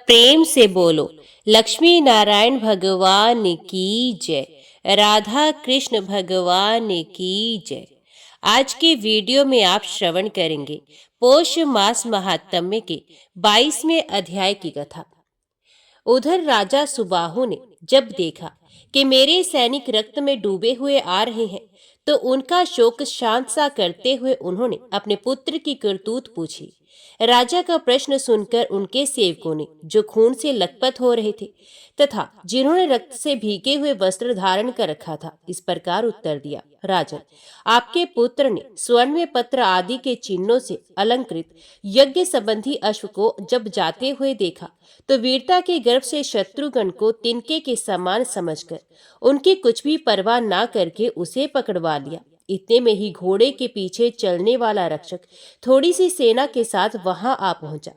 प्रेम से बोलो। लक्ष्मी नारायण भगवान की जय। राधा कृष्ण भगवान की जय। आज के वीडियो में आप श्रवण करेंगे पौष मास महात्म्य के 22वें अध्याय की कथा। उधर राजा सुबाहु ने जब देखा कि मेरे सैनिक रक्त में डूबे हुए आ रहे हैं, तो उनका शोक शांत सा करते हुए उन्होंने अपने पुत्र की करतूत पूछी। राजा का प्रश्न सुनकर उनके सेवकों ने, जो खून से लथपथ हो रहे थे तथा जिन्होंने रक्त से भीगे हुए वस्त्र धारण कर रखा था, इस प्रकार उत्तर दिया। राजन, आपके पुत्र ने स्वर्ण में पत्र आदि के चिन्हों से अलंकृत यज्ञ संबंधी अश्व को जब जाते हुए देखा, तो वीरता के गर्भ से शत्रुगण को तिनके के समान समझकर उनकी कुछ भी परवाह ना करके उसे पकड़वा लिया। इतने में ही घोड़े के पीछे चलने वाला रक्षक थोड़ी सी सेना के साथ वहां आ पहुंचा।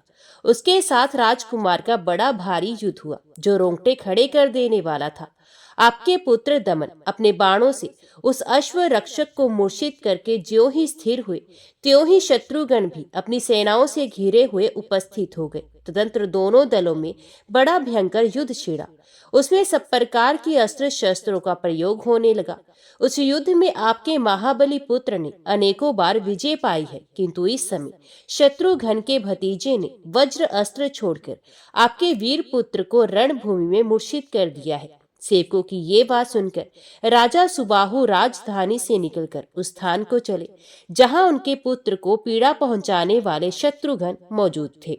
उसके साथ राजकुमार का बड़ा भारी युद्ध हुआ, जो रोंगटे खड़े कर देने वाला था। आपके पुत्र दमन अपने बाणों से उस अश्व रक्षक को मूर्छित करके ज्यों ही स्थिर हुए, त्यों ही शत्रुगण भी अपनी सेनाओं से घिरे हुए उपस्थित हो गए। तदंतर दोनों दलों में बड़ा भयंकर युद्ध छिड़ा। उसमें सब प्रकार की अस्त्र शस्त्रों का प्रयोग होने लगा। उस युद्ध में आपके महाबली पुत्र ने अनेकों बार विजय पाई है, किंतु इस समय शत्रुघ्न के भतीजे ने वज्र अस्त्र छोड़कर आपके वीर पुत्र को रणभूमि में मूर्छित कर दिया है। सेवकों की ये बात सुनकर राजा सुबाहु राजधानी से निकलकर उस स्थान को चले जहां उनके पुत्र को पीड़ा पहुंचाने वाले शत्रुघ्न मौजूद थे।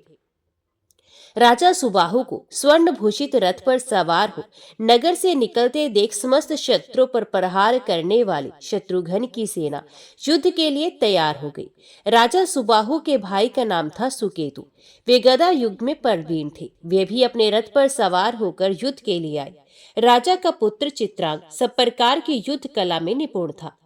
राजा सुबाहु को स्वर्ण भूषित रथ पर सवार हो नगर से निकलते देख समस्त शत्रुओं पर प्रहार करने वाले शत्रुघ्न की सेना युद्ध के लिए तैयार हो गई। राजा सुबाहु के भाई का नाम था सुकेतु। वे गदा युग में प्रवीण थे। वे भी अपने रथ पर सवार होकर युद्ध के लिए आए। राजा का पुत्र चित्रांग सब प्रकार की युद्ध कला में निपुण था।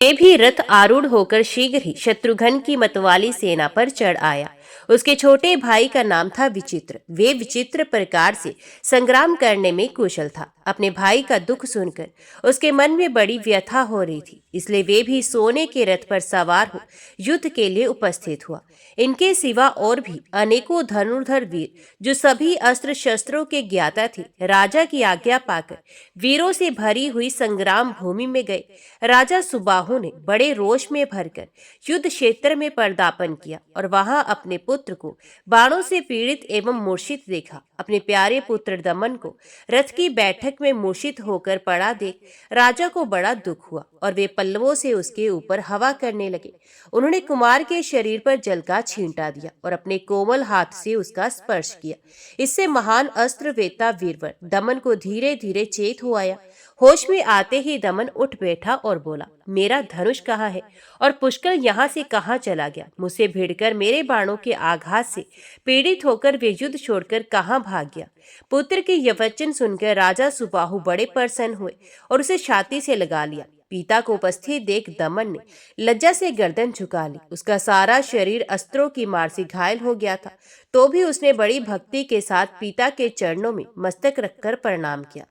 वे भी रथ आरूढ़ होकर शीघ्र ही शत्रुघ्न की मतवाली सेना पर चढ़ आया। उसके छोटे भाई का नाम था विचित्र। वे विचित्र प्रकार से संग्राम करने में कुशल था। अपने भाई का दुख सुनकर उसके मन में बड़ी व्यथा हो रही थी, इसलिए वे भी सोने के रथ पर सवार हो युद्ध के लिए उपस्थित हुआ। इनके सिवा और भी अनेकों धनुर्धर वीर, जो सभी अस्त्र शस्त्रों के ज्ञाता थे, राजा की आज्ञा पाकर वीरों से भरी हुई संग्राम भूमि में गए। राजा सुबाहु ने बड़े रोष में भरकर युद्ध क्षेत्र में पदार्पण किया और वहां अपने पुत्र को बाणों से पीड़ित एवं मूर्छित देखा। अपने प्यारे पुत्र दमन को रथ की बैठक में मूर्छित होकर पड़ा देख राजा को बड़ा दुख हुआ और वे पल्लवों से उसके ऊपर हवा करने लगे। उन्होंने कुमार के शरीर पर जल का छींटा दिया और अपने कोमल हाथ से उसका स्पर्श किया। इससे महान अस्त्र वेता वीरवर दमन को धीरे धीरे चेत हो आया। होश में आते ही दमन उठ बैठा और बोला, मेरा धनुष कहाँ है और पुष्कर यहाँ से कहाँ चला गया? मुझसे भिड़कर मेरे बाणों के आघात से पीड़ित होकर वे युद्ध छोड़कर कहाँ भाग गया? पुत्र के यह वचन सुनकर राजा सुबाहु बड़े प्रसन्न हुए और उसे छाती से लगा लिया। पिता को उपस्थित देख दमन ने लज्जा से गर्दन झुका ली। उसका सारा शरीर अस्त्रों की मार से घायल हो गया था, तो भी उसने बड़ी भक्ति के साथ पिता के चरणों में मस्तक रखकर प्रणाम किया।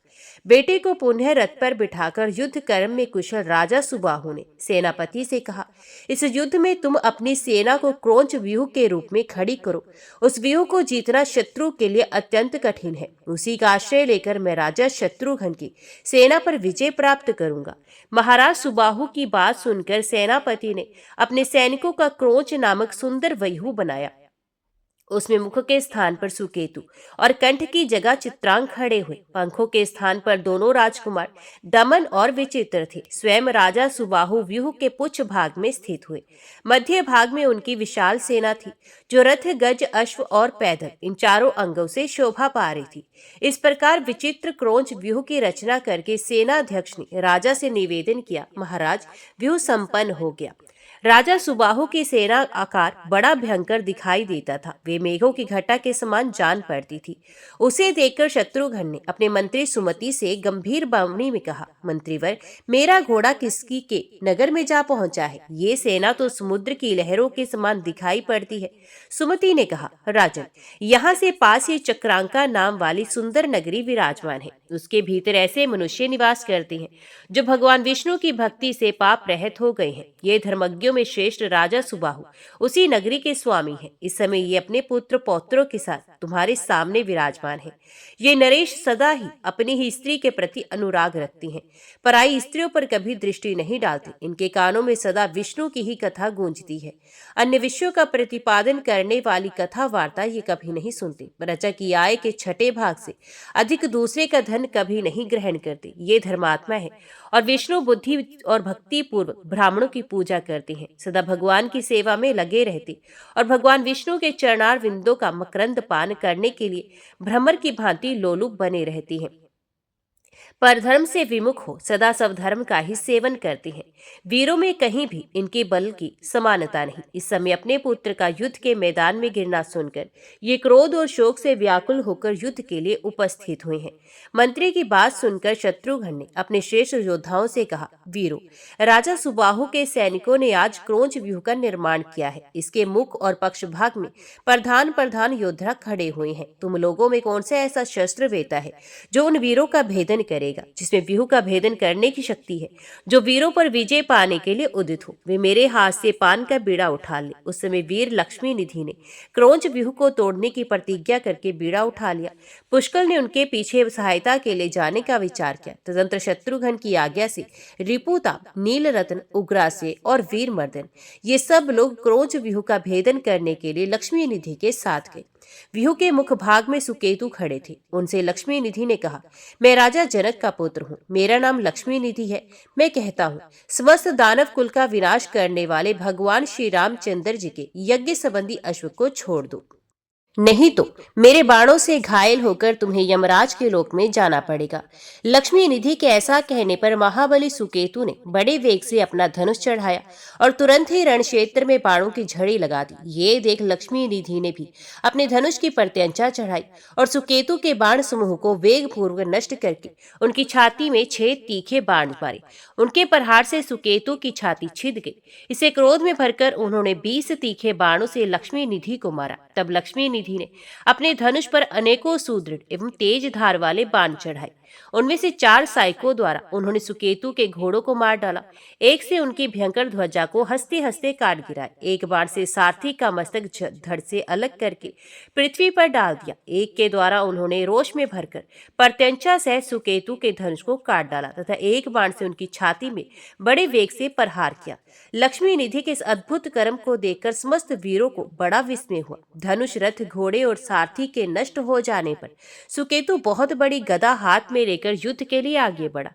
बेटे को पुनः रथ पर बिठाकर युद्ध कर्म में कुशल राजा सुबाहु ने सेनापति से कहा, इस युद्ध में तुम अपनी सेना को क्रौंच व्यूह के रूप में खड़ी करो। उस व्यूह को जीतना शत्रु के लिए अत्यंत कठिन है। उसी का आश्रय लेकर मैं राजा शत्रुघ्न की सेना पर विजय प्राप्त करूंगा। महाराज सुबाहु की बात सुनकर सेनापति ने अपने सैनिकों का क्रौंच नामक सुंदर व्यूह बनाया। उसमें मुख के स्थान पर सुकेतु और कंठ की जगह चित्रांग खड़े हुए। पंखों के स्थान पर दोनों राजकुमार दमन और विचित्र थे। स्वयं राजा सुबाहु व्यूह के पुच्छ भाग में स्थित हुए। मध्य भाग में उनकी विशाल सेना थी, जो रथ, गज, अश्व और पैदल इन चारों अंगों से शोभा पा रही थी। इस प्रकार विचित्र क्रौंच व्यूह की रचना करके सेनाध्यक्ष ने राजा से निवेदन किया, महाराज, व्यूह संपन्न हो गया। राजा सुबाहु की सेना आकार बड़ा भयंकर दिखाई देता था। वे मेघों की घटा के समान जान पड़ती थी। उसे देखकर शत्रुघ्न ने अपने मंत्री सुमति से गंभीर वाणी में कहा, मंत्रीवर, मेरा घोड़ा किसकी के नगर में जा पहुंचा है? ये सेना तो समुद्र की लहरों के समान दिखाई पड़ती है। सुमति ने कहा, राजन, यहाँ से पास ही चक्रांका नाम वाली सुंदर नगरी विराजमान है। उसके भीतर ऐसे मनुष्य निवास करते हैं जो भगवान विष्णु की भक्ति से पाप रहित हो गए हैं। ये धर्मज्ञों में श्रेष्ठ राजा सुबाहु उसी नगरी के स्वामी हैं। इस समय ये अपने पुत्र पौत्रों के साथ तुम्हारे सामने विराजमान है। ये नरेश सदा ही अपनी ही स्त्री के प्रति अनुराग रखती हैं, पराई स्त्रियों पर कभी दृष्टि नहीं डालती। इनके कानों में सदा विष्णु की ही कथा गूंजती है। अन्य विषयों का प्रतिपादन करने वाली कथा वार्ता ये कभी नहीं सुनते। प्रजा की आय के छठे भाग से अधिक दूसरे का धन कभी नहीं ग्रहण करते। ये धर्मात्मा है और विष्णु बुद्धि और भक्ति पूर्वक ब्राह्मणों की पूजा करते हैं। सदा भगवान की सेवा में लगे रहते और भगवान विष्णु के चरणार विंदों का मकरंद पान करने के लिए भ्रमर की भांति लोलुप बने रहती हैं। परधर्म से विमुख हो सदा सब धर्म का ही सेवन करते हैं। वीरों में कहीं भी इनके बल की समानता नहीं। इस समय अपने पुत्र का युद्ध के मैदान में गिरना सुनकर ये क्रोध और शोक से व्याकुल होकर युद्ध के लिए उपस्थित हुए हैं। मंत्री की बात सुनकर शत्रुघ्न ने अपने श्रेष्ठ योद्धाओं से कहा, वीरों, राजा सुबाहु के सैनिकों ने आज क्रोंच व्यूह का निर्माण किया है। इसके मुख और पक्ष भाग में प्रधान प्रधान योद्धा खड़े हुए हैं। तुम लोगों में कौन सा ऐसा शस्त्र वेता है जो उन वीरों का भेदन करेगा, जिसमें व्यूह का भेदन करने की शक्ति है, जो वीरों पर विजय पाने के लिए उदित हो? वे मेरे हाथ से पान का बीड़ा उठा ले। उस समय वीर लक्ष्मी निधि ने क्रोंच व्यूह को तोड़ने की प्रतिज्ञा करके बीड़ा उठा लिया। पुष्कल ने उनके पीछे सहायता के लिए जाने का विचार किया। तदंतर शत्रुघ्न की आज्ञा से रिपुता, नीलरत्न, उग्रासे और वीरमर्दन ये सब लोग क्रोंच व्यूह का भेदन करने के लिए लक्ष्मी निधि के साथ गए। व्यूह के मुख भाग में सुकेतु खड़े थे। उनसे लक्ष्मी निधि ने कहा, मैं राजा जनक का पुत्र हूँ, मेरा नाम लक्ष्मी निधि है। मैं कहता हूँ, समस्त दानव कुल का विनाश करने वाले भगवान श्री रामचंद्र जी के यज्ञ संबंधी अश्व को छोड़ दो, नहीं तो मेरे बाणों से घायल होकर तुम्हें यमराज के लोक में जाना पड़ेगा। लक्ष्मी निधि के ऐसा कहने पर महाबली सुकेतु ने बड़े वेग से अपना धनुष चढ़ाया और तुरंत ही रण क्षेत्र में बाणों की झड़ी लगा दी। ये देख लक्ष्मी निधि ने भी अपने धनुष की प्रत्यंचा चढ़ाई और सुकेतु के बाण समूह को वेग पूर्वक नष्ट करके उनकी छाती में 6 तीखे बाण मारे। उनके प्रहार से सुकेतु की छाती छिद गई। इसे क्रोध में भरकर उन्होंने 20 तीखे बाणों से लक्ष्मी निधि को मारा। तब लक्ष्मी निधि ने अपने धनुष पर अनेकों सुदृढ़ एवं तेज धार वाले बाण चढ़ाए। उनमें से 4 साइकों द्वारा उन्होंने सुकेतु के घोड़ों को मार डाला। एक से उनकी भयंकर ध्वजा को हंसते हंसते काट गिराया। एक बाण से सारथी का मस्तक धड़ से अलग करके पृथ्वी पर डाल दिया। एक के द्वारा उन्होंने रोष में भरकर प्रत्यंचा से सुकेतु के धनुष को काट डाला तथा एक बाण से उनकी छाती में बड़े वेग से प्रहार किया। लक्ष्मी निधि के इस अद्भुत कर्म को देखकर समस्त वीरों को बड़ा विस्मय हुआ। धनुष, रथ, घोड़े और सारथी के नष्ट हो जाने पर सुकेतु बहुत बड़ी गदा हाथ में लेकर युद्ध के लिए आगे बढ़ा।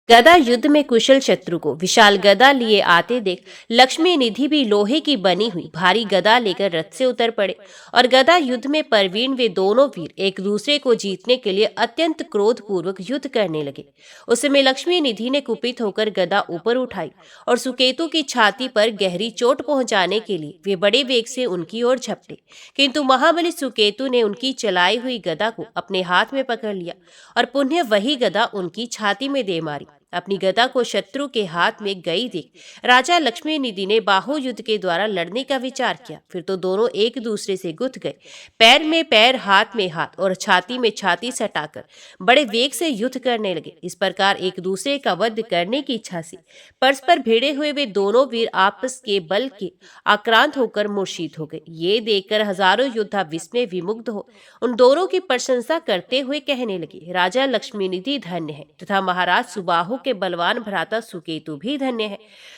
गदा युद्ध में कुशल शत्रु को विशाल गदा लिए आते देख लक्ष्मी निधि भी लोहे की बनी हुई भारी गदा लेकर रथ से उतर पड़े और गदा युद्ध में परवीन वे दोनों वीर एक दूसरे को जीतने के लिए अत्यंत क्रोध पूर्वक युद्ध करने लगे। उस समय लक्ष्मी निधि ने कुपित होकर गदा ऊपर उठाई और सुकेतु की छाती पर गहरी चोट पहुंचाने के लिए वे बड़े वेग से उनकी ओर झपटे, किंतु महाबली सुकेतु ने उनकी चलाई हुई गदा को अपने हाथ में पकड़ लिया और पुनः वही गदा उनकी छाती में दे मारी। अपनी गदा को शत्रु के हाथ में गई देख राजा लक्ष्मी निधि ने बाहु युद्ध के द्वारा लड़ने का विचार किया। फिर तो दोनों एक दूसरे से गुथ गए। पैर में पैर, हाथ में हाथ और छाती में छाती सटाकर बड़े वेग से युद्ध करने लगे। इस प्रकार एक दूसरे का वध करने की इच्छा से परस्पर भिड़े हुए वे दोनों वीर आपस के बल के आक्रांत होकर मूर्छित हो गए। ये देखकर हजारों योद्धा विस्मय विमुग्ध हो उन दोनों की प्रशंसा करते हुए कहने लगे, राजा लक्ष्मी निधि धन्य है तथा महाराज सुबाहु के बलवान भ्राता सुकेतु भी धन्य है।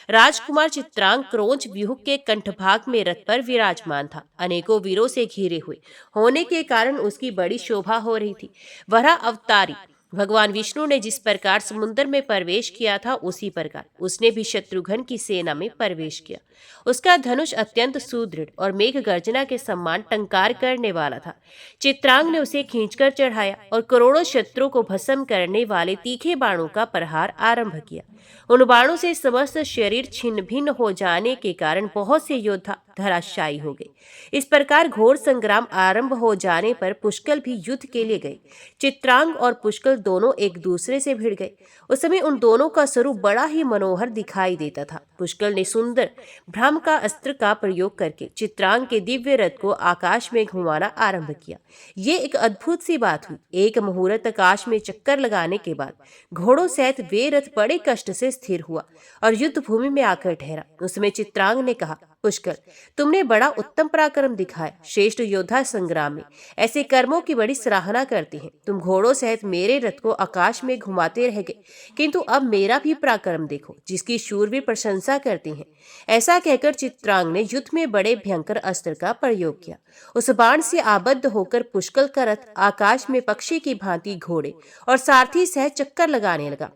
राजकुमार चित्रांग क्रोंच व्यूह के कंठभाग में रथ पर विराजमान था। अनेकों वीरों से घिरे हुए होने के कारण उसकी बड़ी शोभा हो रही थी। वह अवतारी भगवान विष्णु ने जिस प्रकार समुद्र में प्रवेश किया था उसी प्रकार उसने भी शत्रुघ्न की सेना में प्रवेश किया। उसका धनुष अत्यंत सुदृढ़ और मेघ गर्जना के समान टंकार करने वाला था। चित्रांग ने उसे खींचकर चढ़ाया और करोड़ों शत्रुओं को भस्म करने वाले तीखे बाणों का प्रहार आरंभ किया। उन बाणों से समस्त शरीर छिन्न भिन्न हो जाने के कारण बहुत से योद्धा धराशायी हो गए। इस प्रकार घोर संग्राम आरंभ हो जाने पर पुष्कल भी युद्ध के लिए गए। चित्रांग और पुष्कल दोनों एक दूसरे से भिड़ गए। उस समय उन दोनों का स्वरूप बड़ा ही मनोहर दिखाई देता था। पुष्कल ने सुंदर भ्रम का अस्त्र का प्रयोग करके चित्रांग के दिव्य रथ को आकाश में घुमाना आरंभ किया। ये एक अद्भुत सी बात हुई। एक मुहूर्त आकाश में चक्कर लगाने के बाद घोड़ों सहित वे रथ बड़े कष्ट से स्थिर हुआ और युद्ध भूमि में आकर ठहरा। उसमें चित्रांग ने कहा, पुष्कर, तुमने बड़ा उत्तम पराक्रम दिखाया। श्रेष्ठ योद्धा संग्राम में ऐसे कर्मों की बड़ी सराहना करते हैं। तुम घोड़ों सहित मेरे रथ को आकाश में घुमाते रह गए, किंतु अब मेरा भी पराक्रम देखो, जिसकी शूरवीर प्रशंसा करते हैं। ऐसा कहकर चित्रांग ने युद्ध में बड़े भयंकर अस्त्र का प्रयोग किया। उस बाण से आबद्ध होकर पुष्कल का रथ आकाश में पक्षी की भांति घोड़े और सारथी सह चक्कर लगाने लगा।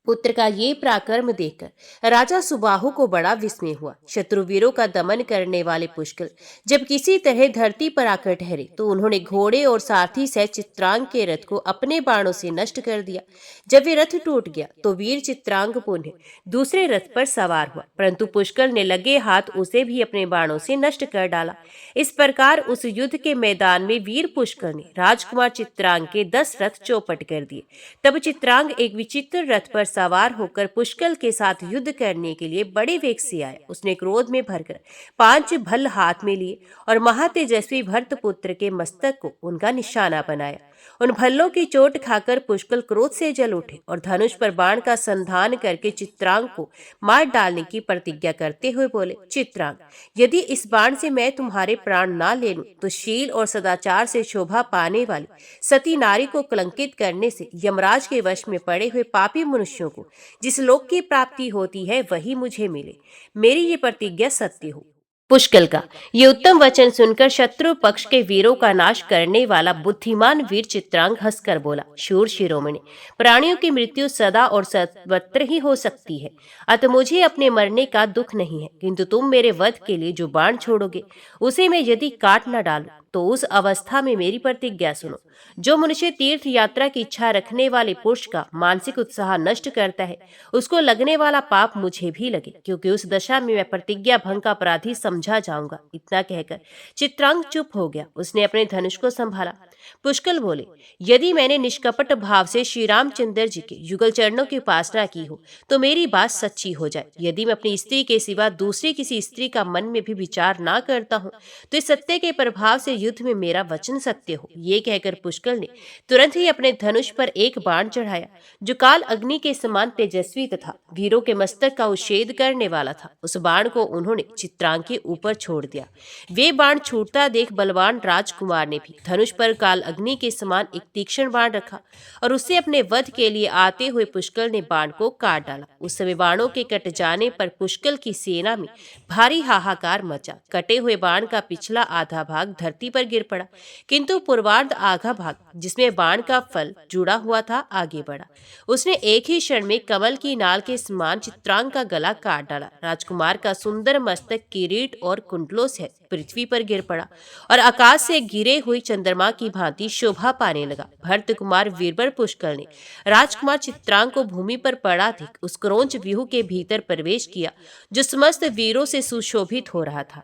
पुत्र का ये पराक्रम देखकर राजा सुबाहु को बड़ा विस्मय हुआ। शत्रुवीरों का दमन करने वाले पुष्कल जब किसी तरह धरती पर आकर ठहरे तो उन्होंने घोड़े और सारथी सह चित्रांग के रथ को अपने बाणों से नष्ट कर दिया। जब वे रथ टूट गया तो वीर चित्रांग पुनः दूसरे रथ पर सवार हुआ, परंतु पुष्कल ने लगे हाथ उसे भी अपने बाणों से नष्ट कर डाला। इस प्रकार उस युद्ध के मैदान में वीर पुष्कल ने राजकुमार चित्रांग के 10 रथ चौपट कर दिए। तब चित्रांग एक विचित्र रथ पर सवार होकर पुष्कल के साथ युद्ध करने के लिए बड़े वेग से आया। उसने क्रोध में भरकर 5 भल्ल हाथ में लिए और महातेजस्वी भरतपुत्र के मस्तक को उनका निशाना बनाया। उन भल्लों की चोट खाकर पुष्कल क्रोध से जल उठे और धनुष पर बाण का संधान करके चित्रांग को मार डालने की प्रतिज्ञा करते हुए बोले, चित्रांग, यदि इस बाण से मैं तुम्हारे प्राण ना ले लूं तो शील और सदाचार से शोभा पाने वाली सती नारी को कलंकित करने से यमराज के वश में पड़े हुए पापी मनुष्यों को जिस लोक की प्राप्ति होती है वही मुझे मिले। मेरी ये प्रतिज्ञा सत्य हो। पुष्कल का ये उत्तम वचन सुनकर शत्रु पक्ष के वीरों का नाश करने वाला बुद्धिमान वीर चित्रांग हंसकर बोला, शूर शिरोमणि, प्राणियों की मृत्यु सदा और सर्वत्र ही हो सकती है, अतः मुझे अपने मरने का दुख नहीं है, किंतु तुम मेरे वध के लिए जो बाण छोड़ोगे उसे मैं यदि काट न डालूं तो उस अवस्था में मेरी प्रतिज्ञा सुनो। जो मनुष्य तीर्थ यात्रा की इच्छा रखने वाले पुरुष का मानसिक उत्साह नष्ट करता है उसको लगने वाला पाप मुझे भी लगे, क्योंकि उस दशा में मैं प्रतिज्ञा भंग का अपराधी समझा जाऊंगा। इतना कहकर चित्रांग चुप हो गया। उसने अपने धनुष को संभाला। पुष्कल बोले, यदि मैंने निष्कपट भाव से श्री रामचंद्र जी के युगल चरणों की उपासना की हो तो मेरी बात सच्ची हो जाए। यदि मैं अपनी स्त्री के सिवा दूसरी किसी स्त्री का मन में भी विचार ना करता हूँ तो इस सत्य के प्रभाव से युद्ध में मेरा वचन सत्य हो। ये कहकर पुष्कल ने तुरंत ही अपने धनुष पर एक बाण चढ़ाया जो काल अग्नि के समान तेजस्वी तथा वीरों के मस्तक का उच्छेद करने वाला था। उस बाण को उन्होंने चित्रांग के ऊपर छोड़ दिया। वे बाण छूटता देख बलवान राजकुमार ने भी धनुष पर काल अग्नि के समान एक तीक्ष्ण बाण रखा और उससे अपने वध के लिए आते हुए पुष्कल ने बाण को काट डाला। उस समय बाणों के कट जाने पर पुष्कल की सेना में भारी हाहाकार मचा। कटे हुए बाण का पिछला आधा भाग धरती पर गिर पड़ा, किंतु पूर्वार्ध आधा भाग जिसमें बाण का फल जुड़ा हुआ था आगे बढ़ा। उसने एक ही क्षण में कमल की नाल के समान चित्रांग का गला काट डाला। राजकुमार का सुंदर मस्तक किरीट और कुंडलों से पृथ्वी पर गिर पड़ा और आकाश से गिरे हुए चंद्रमा की भांति शोभा पाने लगा। भरत कुमार वीरबर पुष्कल ने राजकुमार चित्रांग को भूमि पर पड़ा देख उस क्रौंच व्यूह के भीतर प्रवेश किया जो समस्त वीरों से सुशोभित हो रहा था।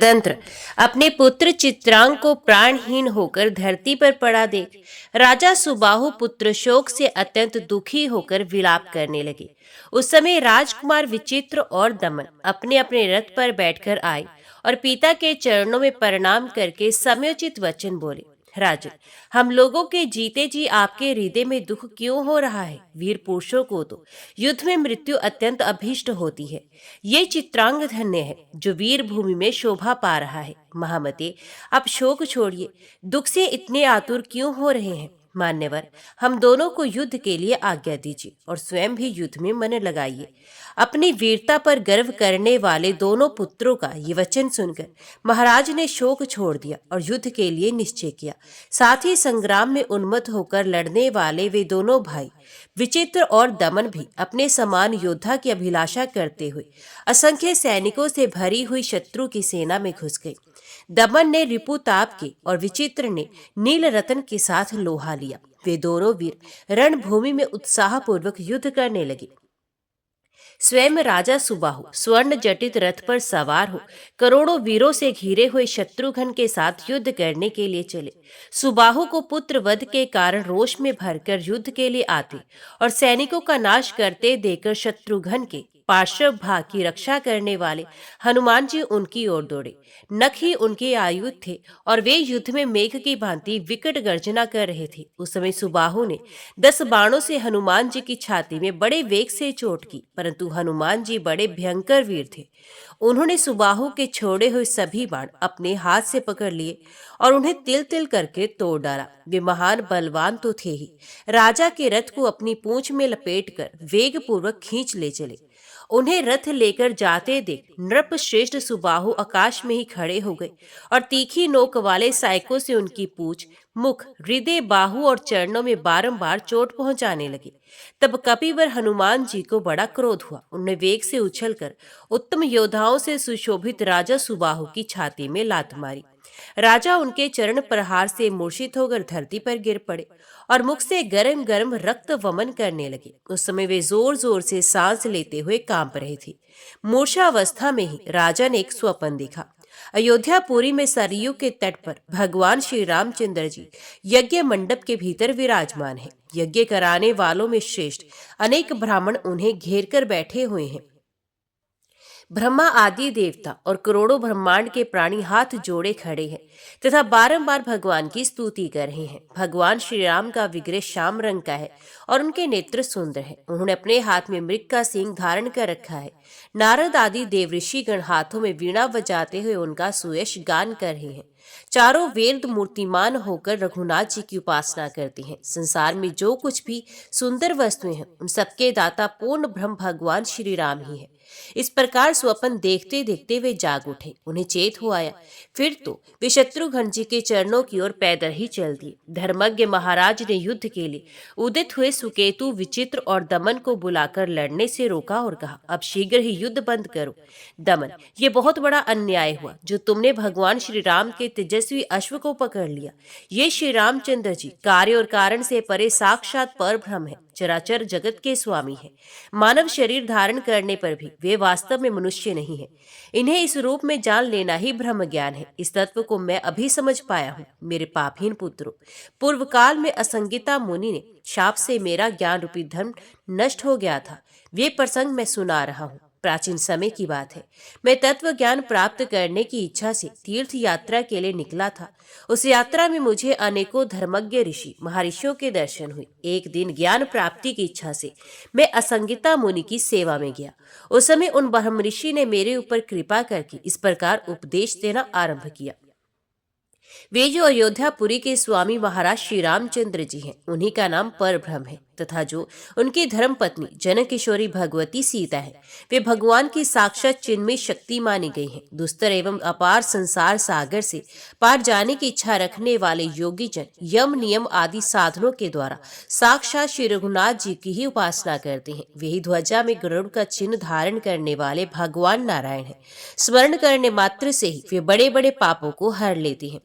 तंत्र अपने पुत्र चित्रांग को प्राणहीन होकर धरती पर पड़ा देख राजा सुबाहु पुत्र शोक से अत्यंत दुखी होकर विलाप करने लगे। उस समय राजकुमार विचित्र और दमन अपने अपने रथ पर बैठकर आए और पिता के चरणों में प्रणाम करके समयोचित वचन बोले, राजन, हम लोगों के जीते जी आपके हृदय में दुख क्यों हो रहा है? वीर पुरुषों को तो युद्ध में मृत्यु अत्यंत अभीष्ट होती है। ये चित्रांग धन्य है जो वीर भूमि में शोभा पा रहा है। महामते, आप शोक छोड़िए, दुख से इतने आतुर क्यों हो रहे हैं? मान्यवर, हम दोनों को युद्ध के लिए आज्ञा दीजिए और स्वयं भी युद्ध में मन लगाइए। अपनी वीरता पर गर्व करने वाले दोनों पुत्रों का ये वचन सुनकर महाराज ने शोक छोड़ दिया और युद्ध के लिए निश्चय किया। साथ ही संग्राम में उन्मत्त होकर लड़ने वाले वे दोनों भाई विचित्र और दमन भी अपने समान योद्धा की अभिलाषा करते हुए असंख्य सैनिकों से भरी हुई शत्रु की सेना में घुस गए। दमन ने रिपुताप के और विचित्र ने नील रतन के साथ लोहा लिया। वे दोनों वीर रणभूमि में उत्साहपूर्वक युद्ध करने लगे। स्वयं राजा सुबाहु स्वर्ण जटित रथ पर सवार हो करोड़ों वीरों से घिरे हुए शत्रुघ्न के साथ युद्ध करने के लिए चले। सुबाहु को पुत्र वध के कारण रोष में भरकर युद्ध के लिए आते और सैनिकों का नाश करते देखकर शत्रुघ्न के पार्श्व भाग की रक्षा करने वाले हनुमान जी उनकी ओर दौड़े। नख ही उनके आयुध थे और वे युद्ध में मेघ की भांति विकट गर्जना कर रहे थे। उस समय सुबाहु ने 10 बाणों से हनुमान जी की छाती में बड़े वेग से चोट की, परंतु हनुमान जी बड़े भयंकर वीर थे। उन्होंने सुबाहु के छोड़े हुए सभी बाण अपने हाथ से पकड़ लिए और उन्हें तिल तिल करके तोड़ डाला। वे महान बलवान तो थे ही, राजा के रथ को अपनी पूंछ में लपेटकर वेग पूर्वक खींच ले चले। उन्हें रथ लेकर जाते देख नृप श्रेष्ठ सुबाहु आकाश में ही खड़े हो गए और तीखी नोक वाले सायकों से उनकी पूंछ, मुख, हृदय, बाहु और चरणों में बारंबार चोट पहुंचाने लगे। तब कपिवर हनुमान जी को बड़ा क्रोध हुआ। उन्होंने वेग से उछलकर उत्तम योद्धाओं से सुशोभित राजा सुबाहु की छाती में लात मारी। राजा उनके चरण प्रहार से मूर्छित होकर धरती पर गिर पड़े और मुख से गरम गरम रक्त वमन करने लगे। उस समय वे जोर जोर से सांस लेते हुए कांप रहे थे। मूर्छावस्था में ही राजा ने एक स्वप्न देखा। अयोध्यापुरी में सरयू के तट पर भगवान श्री रामचंद्र जी यज्ञ मंडप के भीतर विराजमान हैं। यज्ञ कराने वालों में श्रेष्ठ अनेक ब्राह्मण उन्हें घेर कर बैठे हुए हैं। ब्रह्मा आदि देवता और करोड़ों ब्रह्मांड के प्राणी हाथ जोड़े खड़े हैं तथा बारंबार भगवान की स्तुति कर रहे हैं। भगवान श्री राम का विग्रह श्याम रंग का है और उनके नेत्र सुंदर है। उन्होंने अपने हाथ में मृग का सींग धारण कर रखा है। नारद आदि देव ऋषिगण हाथों में वीणा बजाते हुए उनका सुयश गान कर रहे हैं। चारों वेद मूर्तिमान होकर रघुनाथ जी की उपासना करते हैं। संसार में जो कुछ भी सुंदर वस्तुएं हैं उन सबके दाता पूर्ण ब्रह्म भगवान श्री राम ही है। इस प्रकार स्वप्न देखते देखते वे जाग उठे। उन्हें चेत हो आया। फिर तो वे शत्रुघ्न जी के चरणों की ओर पैदल ही चल दिए। धर्मज्ञ महाराज ने युद्ध के लिए उदित हुए सुकेतु, विचित्र और दमन को बुलाकर लड़ने से रोका और कहा, अब शीघ्र ही युद्ध बंद करो। दमन, ये बहुत बड़ा अन्याय हुआ जो तुमने भगवान श्री राम के तेजस्वी अश्व को पकड़ लिया। ये श्री रामचंद्र जी कार्य और कारण से परे साक्षात पर ब्रह्म है, चराचर जगत के स्वामी है। मानव शरीर धारण करने पर भी वे वास्तव में मनुष्य नहीं है। इन्हें इस रूप में जान लेना ही ब्रह्म ज्ञान है। इस तत्व को मैं अभी समझ पाया हूँ। मेरे पापहीन पुत्रों, पूर्व काल में असंगिता मुनि ने शाप से मेरा ज्ञान रूपी धर्म नष्ट हो गया था। वे प्रसंग मैं सुना रहा हूँ। प्राचीन समय की बात है। मैं तत्व ज्ञान प्राप्त करने की इच्छा से तीर्थ यात्रा के लिए निकला था। उस यात्रा में मुझे अनेकों धर्मज्ञ ऋषि महर्षियों के दर्शन हुए। एक दिन ज्ञान प्राप्ति की इच्छा से मैं असंगिता मुनि की सेवा में गया। उस समय उन ब्रह्म ऋषि ने मेरे ऊपर कृपा करके इस प्रकार उपदेश देना आरंभ किया। वे जो अयोध्यापुरी के स्वामी महाराज श्री रामचंद्र जी हैं, उन्हीं का नाम परब्रह्म है तथा जो उनकी धर्म पत्नी जनक किशोरी भगवती सीता है, वे भगवान की साक्षात चिन्मय शक्ति मानी गई हैं। दुस्तर एवं अपार संसार सागर से पार जाने की इच्छा रखने वाले योगी जन यम नियम आदि साधनों के द्वारा साक्षात श्री रघुनाथ जी की ही उपासना करते हैं। वही ध्वजा में गरुड़ का चिन्ह धारण करने वाले भगवान नारायण है। स्मरण करने मात्र से ही वे बड़े बड़े पापों को हर लेते हैं।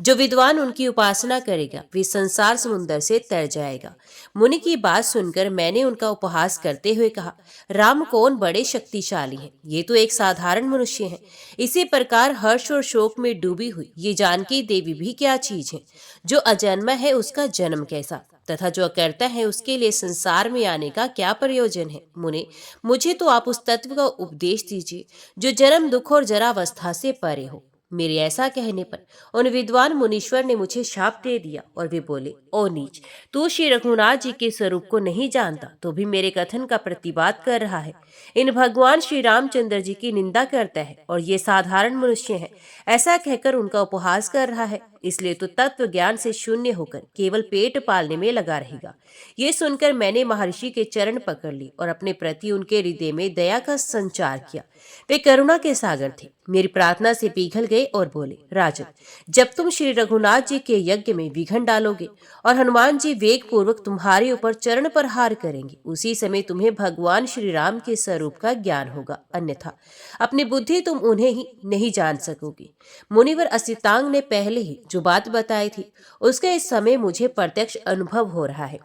जो विद्वान उनकी उपासना करेगा वे संसार समुद्र से तर जाएगा। मुनि की बात सुनकर मैंने उनका उपहास करते हुए कहा, राम कौन बड़े शक्तिशाली हैं, ये तो एक साधारण मनुष्य हैं। इसी प्रकार हर्ष और शोक में डूबी हुई ये जानकी देवी भी क्या चीज है। जो अजन्मा है उसका जन्म कैसा, तथा जो अकर्ता है उसके लिए संसार में आने का क्या प्रयोजन है। मुने, मुझे तो आप उस तत्व का उपदेश दीजिए जो जन्म, दुख और जरावस्था से परे हो। मेरे ऐसा कहने पर उन विद्वान मुनीश्वर ने मुझे शाप दे दिया और वे बोले, ओ नीच, तू श्री रघुनाथ जी के स्वरूप को नहीं जानता तो भी मेरे कथन का प्रतिवाद कर रहा है। इन भगवान श्री रामचंद्र जी की निंदा करता है और ये साधारण मनुष्य हैं, ऐसा कहकर उनका उपहास कर रहा है। इसलिए तो तत्व ज्ञान से शून्य होकर केवल पेट पालने में लगा रहेगा। ये सुनकर मैंने महर्षि के चरण पकड़ ली और अपने प्रति उनके हृदय में दया का संचार किया। वे करुणा के सागर थे, मेरी प्रार्थना से पिघल गए और बोले, राजन, जब तुम श्री रघुनाथ जी के यज्ञ में विघन डालोगे और हनुमान जी वेग पूर्वक तुम्हारे ऊपर चरण पर हार करेंगे, उसी समय तुम्हें भगवान श्री राम के स्वरूप का ज्ञान होगा, अन्यथा अपनी बुद्धि तुम उन्हें ही नहीं जान सकोगी। मुनिवर असितांग ने पहले ही जो बात बताई थी उसका इस समय मुझे प्रत्यक्ष अनुभव हो रहा है।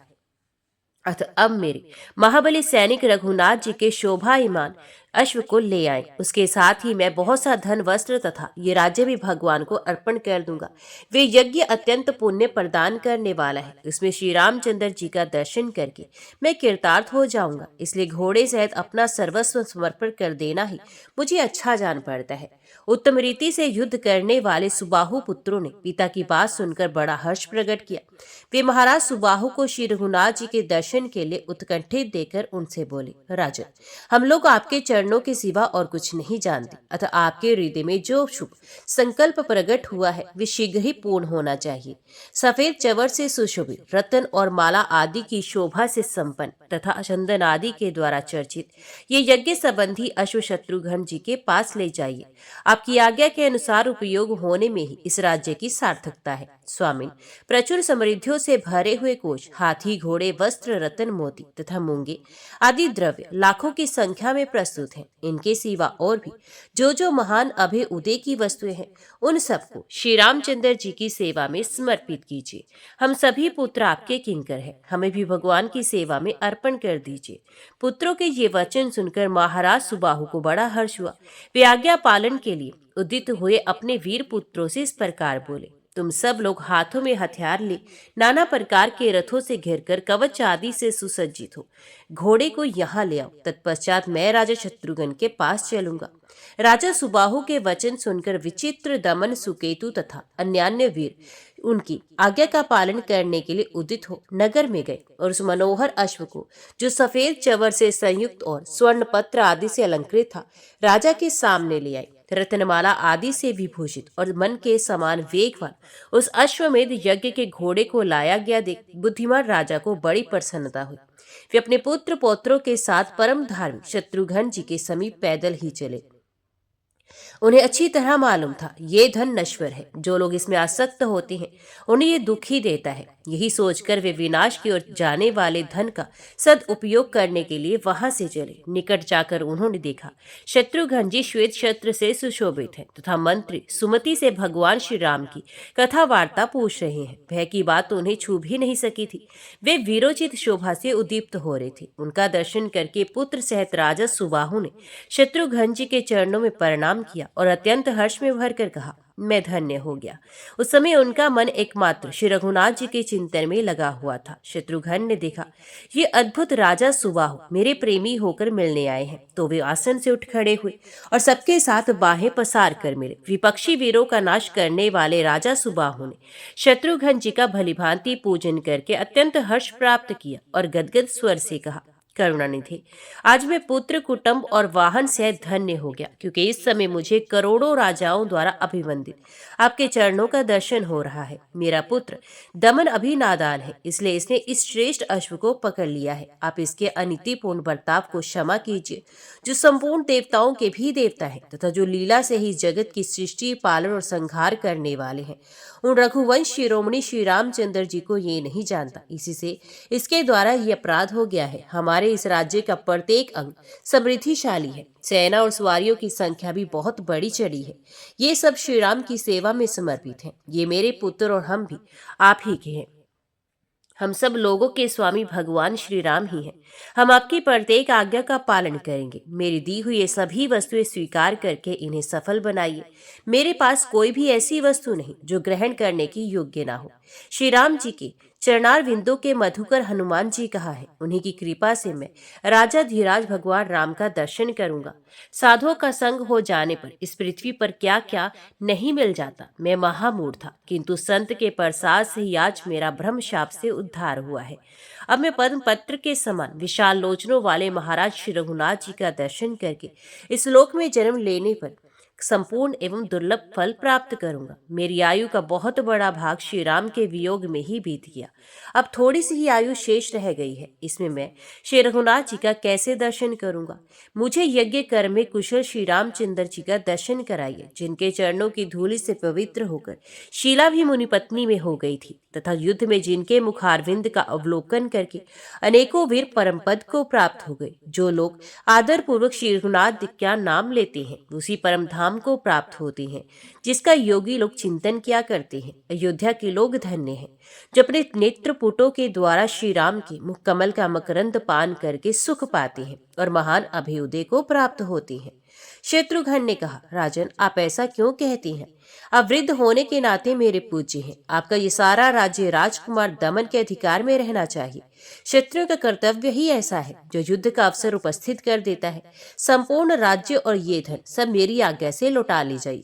अतः अब मेरे महाबली सैनिक रघुनाथ जी के शोभायमान अश्व को ले आए। उसके साथ ही मैं बहुत सा धन, वस्त्र तथा ये राज्य भी भगवान को अर्पण कर दूंगा। वे यज्ञ अत्यंत पुण्य प्रदान करने वाला है। इसमें श्री रामचंद्र जी का दर्शन करके मैं कृतार्थ हो जाऊंगा। इसलिए घोड़े सहित अपना सर्वस्व समर्पण कर देना ही मुझे अच्छा जान पड़ता है। उत्तम रीति से युद्ध करने वाले सुबाहु पुत्रों ने पिता की बात सुनकर बड़ा हर्ष प्रकट किया। वे महाराज सुबाहु को श्री रघुनाथ जी के दर्शन के लिए उत्कंठित देकर उनसे बोले, राजन, हम लोग आपके चरणों के सिवा और कुछ नहीं जानते, अतः आपके हृदय में जो शुभ संकल्प प्रकट हुआ है वे शीघ्र ही पूर्ण होना चाहिए। सफेद चवर से सुशोभित, रतन और माला आदि की शोभा से संपन्न तथा चंदन आदि के द्वारा चर्चित ये यज्ञ संबंधी अश्व शत्रुघ्न जी के पास ले जाइए। आपकी आज्ञा के अनुसार उपयोग होने में ही इस राज्य की सार्थकता है। स्वामिन, प्रचुर समृद्धियों से भरे हुए कोष, हाथी, घोड़े, वस्त्र, रतन, मोती तथा मूंगे आदि द्रव्य लाखों की संख्या में प्रस्तुत हैं। इनके सिवा और भी जो महान अभय उदय की वस्तुएं हैं, उन सबको श्री रामचंद्र जी की सेवा में समर्पित कीजिए। हम सभी पुत्र आपके किंकर हैं, हमें भी भगवान की सेवा में अर्पण कर दीजिए। पुत्रों के ये वचन सुनकर महाराज सुबाहु को बड़ा हर्ष हुआ। वे आज्ञा पालन के लिए उदित हुए अपने वीर पुत्रों से इस प्रकार बोले, तुम सब लोग हाथों में हथियार ले नाना प्रकार के रथों से घिरकर कवच आदि से सुसज्जित हो। घोड़े को यहाँ ले आओ, तत्पश्चात मैं राजा शत्रुघ्न के पास चलूंगा। राजा सुबाहु के वचन सुनकर विचित्र दमन, सुकेतु तथा अन्यान्य वीर उनकी आज्ञा का पालन करने के लिए उदित हो नगर में गए और उस मनोहर अश्व को, जो सफेद चवर से संयुक्त और स्वर्ण पत्र आदि से अलंकृत था, राजा के सामने ले आए। रत्नमाला आदि से विभूषित और मन के समान वेगवान उस अश्वमेध यज्ञ के घोड़े को लाया गया देख बुद्धिमान राजा को बड़ी प्रसन्नता हुई। वे अपने पुत्र पौत्रों के साथ परम धार्मिक शत्रुघ्न जी के समीप पैदल ही चले। उन्हें अच्छी तरह मालूम था ये धन नश्वर है, जो लोग इसमें आसक्त होते हैं उन्हें ये दुख ही देता है। यही सोचकर वे विनाश की ओर जाने वाले धन का सदुपयोग करने के लिए वहां से चले। निकट जाकर उन्होंने देखा शत्रुघ्न जी श्वेत छत्र से सुशोभित हैं तथा मंत्री सुमति से भगवान श्री राम की कथा वार्ता पूछ रहे हैं। भय की बात उन्हें छू भी नहीं सकी थी। वे वीरोचित शोभा से उद्दीप्त हो रहे थे। उनका दर्शन करके पुत्र सहित राजा सुबाहु ने शत्रुघ्न जी के चरणों में प्रणाम किया और अत्यंत हर्ष में भरकर कहा, मैं धन्य हो गया। उस समय उनका मन एकमात्र श्री रघुनाथ जी के चिंतन में लगा हुआ था। शत्रुघ्न ने देखा ये अद्भुत राजा सुबाहु मेरे प्रेमी होकर मिलने आए हैं, तो वे आसन से उठ खड़े हुए और सबके साथ बाहें पसार कर मिले। विपक्षी वीरों का नाश करने वाले राजा सुबाहु ने शत्रुघ्न जी का भलीभांति पूजन करके अत्यंत हर्ष प्राप्त किया और गदगद स्वर से कहा, करुणानिधि, आज मैं पुत्र, कुटुंब और वाहन से धन्य हो गया, क्योंकि इस समय मुझे करोड़ों राजाओं द्वारा अभिवंदित आपके चरणों का दर्शन हो रहा है। मेरा पुत्र दमन अभी नादान है, इसलिए इसने इस श्रेष्ठ अश्व को पकड़ लिया है। आप इसके अनीतिपूर्ण बर्ताव को क्षमा कीजिए, जो संपूर्ण देवताओं के भी देवता है तथा जो लीला से ही जगत की सृष्टि, पालन और संहार करने वाले हैं। उन रघुवंश शिरोमणि श्री रामचंद्र जी को ये नहीं जानता, इसी से इसके द्वारा ये अपराध हो गया है। हमारे इस राज्य का प्रत्येक अंग समृद्धिशाली है, सेना और सवारियों की संख्या भी बहुत बड़ी चढ़ी है। ये सब श्री राम की सेवा में समर्पित हैं। ये मेरे पुत्र और हम भी आप ही के हैं। हम सब लोगों के स्वामी भगवान श्री राम ही हैं। हम आपकी प्रत्येक आज्ञा का पालन करेंगे। मेरी दी हुई ये सभी वस्तुएं स्वीकार करके इन्हें सफल बनाइए। मेरे पास कोई भी ऐसी वस्तु नहीं जो ग्रहण करने की योग्य ना हो। श्री राम जी के चरणार विंदों के मधुकर हनुमान जी कहा है, उन्हीं की कृपा से मैं राजा धीराज भगवान राम का दर्शन करूंगा। साधुओं का संग हो जाने पर इस पृथ्वी पर क्या क्या नहीं मिल जाता। मैं महामूढ़ था, किंतु संत के प्रसाद से ही आज मेरा भ्रम शाप से उद्धार हुआ है। अब मैं पद्म पत्र के समान विशाल लोचनों वाले महाराज श्री रघुनाथ जी का दर्शन करके इस लोक में जन्म लेने पर संपूर्ण एवं दुर्लभ फल प्राप्त करूंगा। मेरी आयु का बहुत बड़ा भाग श्री राम के वियोग में ही बीत गया। अब थोड़ी सी ही आयु शेष रह गई है। इसमें मैं श्री रघुनाथ जी का कैसे दर्शन करूंगा? मुझे यज्ञ कर्म में कुशल श्री रामचंद्र जी का दर्शन कराइए, जिनके चरणों की धूलि से पवित्र होकर शीला भी मुनि पत्नी में हो गई थी, तथा युद्ध में जिनके मुखारविंद का अवलोकन करके अनेकों वीर परम पद को प्राप्त हो गए। जो लोग आदर पूर्वक श्री रघुनाथ का नाम लेते हैं उसी परम धाम को प्राप्त होते हैं, जिसका योगी लोग चिंतन किया करते हैं। अयोध्या के लोग धन्य हैं, जो अपने नेत्रपुटों के द्वारा श्री राम के मुख कमल का मकरंद पान करके सुख पाते हैं और महान अभ्युदय को प्राप्त होते हैं। शत्रुघ्न ने कहा, राजन, आप ऐसा क्यों कहते हैं? आप वृद्ध होने के नाते मेरे पूज्य हैं। आपका ये सारा राज्य राजकुमार दमन के अधिकार में रहना चाहिए। क्षत्रियों का कर्तव्य ही ऐसा है, जो युद्ध का अवसर उपस्थित कर देता है। संपूर्ण राज्य और ये धन सब मेरी आज्ञा से लौटा ली जाए।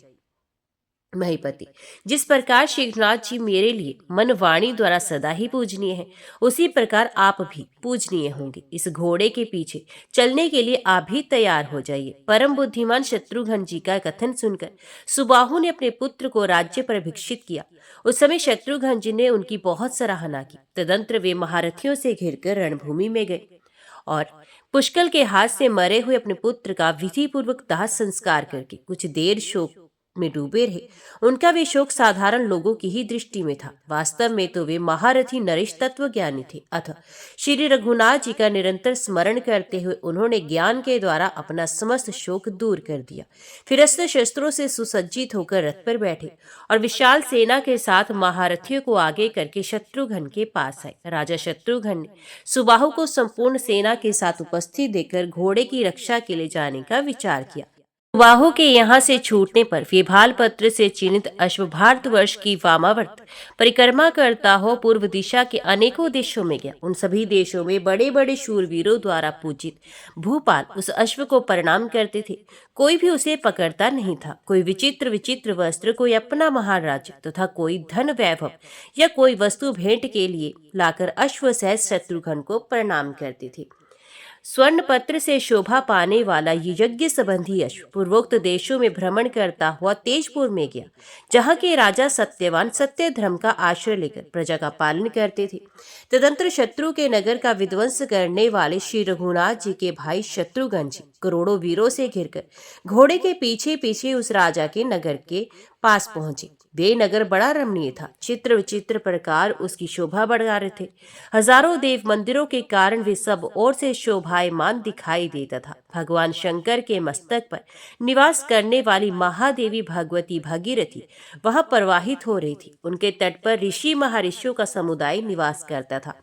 महीपति, जिस प्रकार श्री रघुनाथ जी मेरे लिए मन वाणी द्वारा सदा ही पूजनीय है, उसी प्रकार आप भी पूजनीय होंगे। इस घोड़े के पीछे चलने के लिए आप भी तैयार हो जाइए। परम बुद्धिमान शत्रुघ्न जी का कथन सुनकर सुबाहु ने अपने पुत्र को राज्य पर भिक्षित किया। उस समय शत्रुघ्न जी ने उनकी बहुत सराहना की। तदंतर वे महारथियों से घिरकर रणभूमि में गए और पुष्कल के हाथ से मरे हुए अपने पुत्र का विधि पूर्वक दाह संस्कार करके कुछ देर शोक में डूबे रहे। उनका वे शोक साधारण लोगों की ही दृष्टि में था, वास्तव में तो वे महारथी नरेश तत्व ज्ञानी थे। अतः श्री रघुनाथ जी का निरंतर स्मरण करते हुए उन्होंने ज्ञान के द्वारा अपना समस्त शोक दूर कर दिया। फिर अस्त्र शस्त्रों से सुसज्जित होकर रथ पर बैठे और विशाल सेना के साथ महारथियों को आगे करके शत्रुघ्न के पास आए। राजा शत्रुघ्न ने सुबाहु को संपूर्ण सेना के साथ उपस्थित देखकर घोड़े की रक्षा के लिए जाने का विचार किया। सुबाहु के यहाँ से छूटने पर विभाल पत्र से चिन्हित अश्व भारतवर्ष की वामावर्त परिक्रमा करता हो पूर्व दिशा के अनेकों देशों में गया। उन सभी देशों में बड़े बड़े शूरवीरों द्वारा पूजित भूपाल उस अश्व को प्रणाम करते थे। कोई भी उसे पकड़ता नहीं था। कोई विचित्र विचित्र वस्त्र, कोई अपना महाराज तथा कोई धन वैभव या कोई वस्तु भेंट के लिए लाकर अश्व सहित शत्रुघ्न को प्रणाम करते थे। स्वर्ण पत्र से शोभा पाने वाला ये यज्ञ संबंधी अश्व पूर्वोक्त देशों में भ्रमण करता हुआ तेजपुर में गया, जहाँ के राजा सत्यवान सत्य धर्म का आश्रय लेकर प्रजा का पालन करते थे। तदंतर शत्रु के नगर का विध्वंस करने वाले श्री रघुनाथ जी के भाई शत्रुघ्न जी करोड़ों वीरों से घिरकर घोड़े के पीछे पीछे उस राजा के नगर के पास पहुंचे। वे नगर बड़ा रमणीय था। चित्र विचित्र प्रकार उसकी शोभा बढ़ा रहे थे। हजारों देव मंदिरों के कारण वे सब ओर से शोभायमान दिखाई देता था। भगवान शंकर के मस्तक पर निवास करने वाली महादेवी भगवती भगीरथी वहां प्रवाहित हो रही थी। उनके तट पर ऋषि महर्षियों का समुदाय निवास करता था।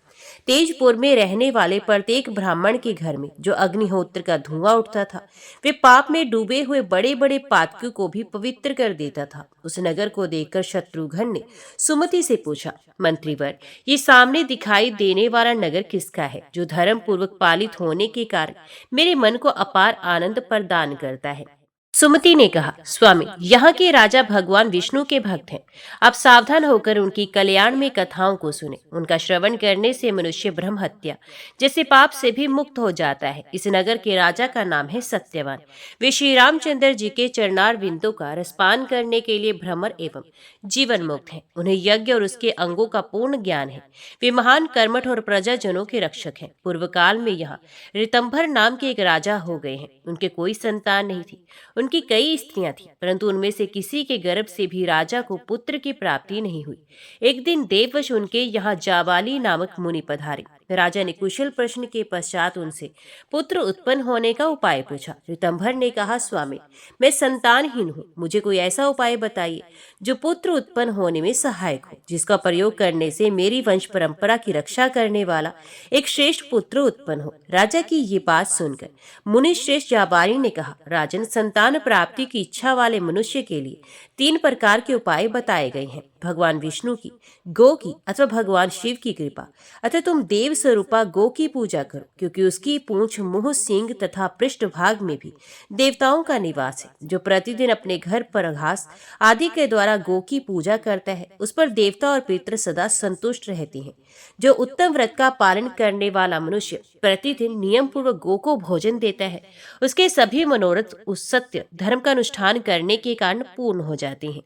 तेजपुर में रहने वाले प्रत्येक ब्राह्मण के घर में जो अग्निहोत्र का धुआं उठता था, वे पाप में डूबे हुए बड़े बड़े पातकों को भी पवित्र कर देता था। उस नगर को देखकर शत्रुघ्न ने सुमति से पूछा, मंत्रीवर, ये सामने दिखाई देने वाला नगर किसका है, जो धर्म पूर्वक पालित होने के कारण मेरे मन को अपार आनंद प्रदान करता है? सुमति ने कहा, स्वामी, यहाँ के राजा भगवान विष्णु के भक्त हैं। आप सावधान होकर उनकी कल्याण में कथाओं को सुने। उनका श्रवण करने से मनुष्य ब्रह्म हत्या जैसे पाप से भी मुक्त हो जाता है। इस नगर के राजा का नाम है सत्यवान। वे श्री रामचंद्र जी के चरणार बिंदु का रसपान करने के लिए भ्रमर एवं जीवन मुक्त हैं। उन्हें यज्ञ और उसके अंगों का पूर्ण ज्ञान है। वे महान कर्मठ और प्रजाजनों के रक्षक हैं। पूर्व काल में यहाँ ऋतंभर नाम के एक राजा हो गए हैं। उनके कोई संतान नहीं थी। उनकी कई स्त्रियां थीं, परंतु उनमें से किसी के गर्भ से भी राजा को पुत्र की प्राप्ति नहीं हुई। एक दिन देववश उनके यहाँ जाबाली नामक मुनि पधारे। राजा ने कुशल प्रश्न के पश्चात उनसे पुत्र उत्पन्न होने का उपाय पूछा। ऋतंभर ने कहा, स्वामी, मैं संतानहीन हूँ। मुझे कोई ऐसा उपाय बताइए जो पुत्र उत्पन्न होने में सहायक हो, जिसका प्रयोग करने से मेरी वंश परंपरा की रक्षा करने वाला एक श्रेष्ठ पुत्र उत्पन्न हो। राजा की ये बात सुनकर मुनि श्रेष्ठ जाबाली ने कहा, राजन, संतान प्राप्ति की इच्छा वाले मनुष्य के लिए 3 प्रकार के उपाय बताए गए हैं। भगवान विष्णु की, गौ की अथवा भगवान शिव की कृपा, अथवा तुम देव स्वरूपा गो की पूजा करो, क्योंकि उसकी पूंछ, मुंह, सींग तथा पृष्ठभाग में भी देवताओं का निवास है। जो प्रतिदिन अपने घर पर घास आदि के द्वारा गो की पूजा करता है, उस पर देवता और पितृ सदा संतुष्ट रहते हैं। जो उत्तम व्रत का पालन करने वाला मनुष्य प्रतिदिन नियम पूर्वक गो को भोजन देता है, उसके सभी मनोरथ उस सत्य धर्म का अनुष्ठान करने के कारण पूर्ण हो जाते हैं।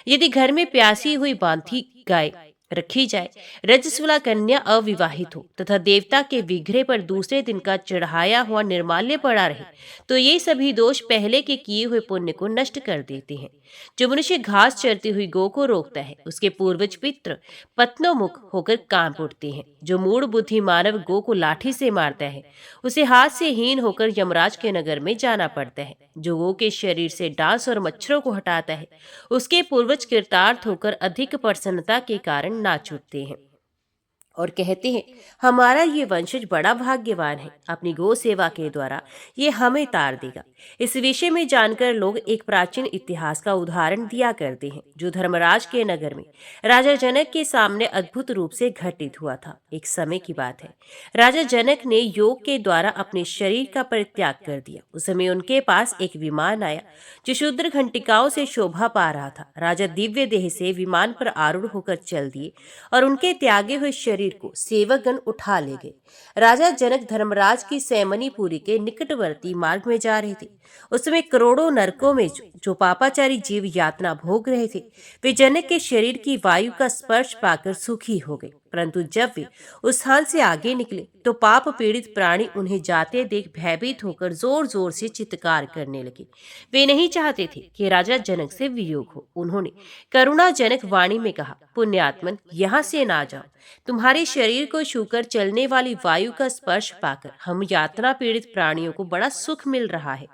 यदि घर में प्यासी हुई बांधी गाय रखी जाए, रजस्वला कन्या अविवाहित हो तथा देवता के विग्रह पर दूसरे दिन का चढ़ाया हुआ निर्माल्य पड़ा रहे, तो ये सभी दोष पहले के किए हुए पुण्य को नष्ट कर देते हैं। जो मनुष्य घास चरती हुई गौ को रोकता है, उसके पूर्वज पितृ पत्नोमुख होकर कांप उठते हैं। जो मूढ़ बुद्धि मानव गौ को लाठी से मारता है, उसे हाथ से हीन होकर यमराज के नगर में जाना पड़ता है। जो गौ के शरीर से डांस और मच्छरों को हटाता है, उसके पूर्वज कृतार्थ होकर अधिक प्रसन्नता के कारण नाच उठते हैं और कहते हैं, हमारा ये वंशज बड़ा भाग्यवान है, अपनी गौ सेवा के द्वारा ये हमें तार देगा। इस विषय में जानकर लोग एक प्राचीन इतिहास का उदाहरण दिया करते हैं, जो धर्मराज के नगर में राजा जनक के सामने अद्भुत रूप से घटित हुआ था। एक समय की बात है, राजा जनक ने योग के द्वारा अपने शरीर का परित्याग कर दिया। उस समय उनके पास एक विमान आया, जो शूद्र घंटिकाओं से शोभा पा रहा था। राजा दिव्य देह से विमान पर आरूढ़ होकर चल दिए और उनके त्यागे हुए शरीर को सेवकगण उठा ले गए। राजा जनक धर्मराज की सैमनीपुरी के निकटवर्ती मार्ग में जा रहे थे। उस समय करोड़ों नरकों में जो पापाचारी जीव यातना भोग रहे थे, वे जनक के शरीर की वायु का स्पर्श पाकर सुखी हो गए। परंतु जब वे उस स्थान से आगे निकले, तो पाप पीड़ित प्राणी उन्हें जाते देख भयभीत होकर जोर जोर से चित्कार करने लगे। वे नहीं चाहते थे कि राजा जनक से वियोग हो। उन्होंने करुणाजनक वाणी में कहा, पुण्यात्मन, यहाँ से ना जाओ। तुम्हारे शरीर को छूकर चलने वाली वायु का स्पर्श पाकर हम यातना पीड़ित प्राणियों को बड़ा सुख मिल रहा है।